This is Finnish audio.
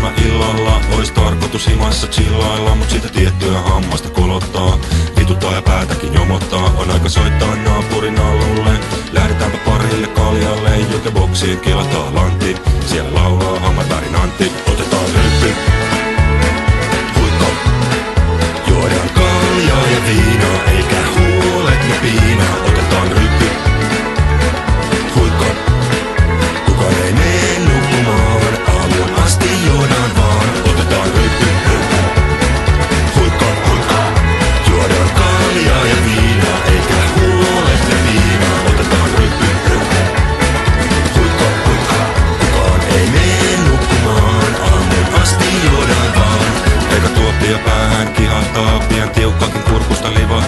päivä illalla ois tarkoitus himassa chillailla, mut sitä tiettyä hammasta kolottaa. Vituttaa ja päätäkin jomottaa, on aika soittaa naapurin alulle. Lähdetäänpä parille kaljalle, jokeboksiin kilataan lantti. Siellä laulaa hammarbergin Antti, otetaan ryppy. Huikka, juodaan kaljaa ja viinaa, eikä huolet ja piinaa. Otetaan ryppy. Huikka, kukaan ei mene nukkumaan, aamuun asti juodaan vaan. Otetaan ryppy. Huikka, huikka, juodaan kaljaa ja viinaa, eikä huolet ja piinaa. Otetaan ryppy. Huikka, huikka, kukaan ei mene nukkumaan, aamuun asti juodaan vaan. Eikä tuoppia päähän kihahtaa, pian tiukkaakin kurkusta livahtaa.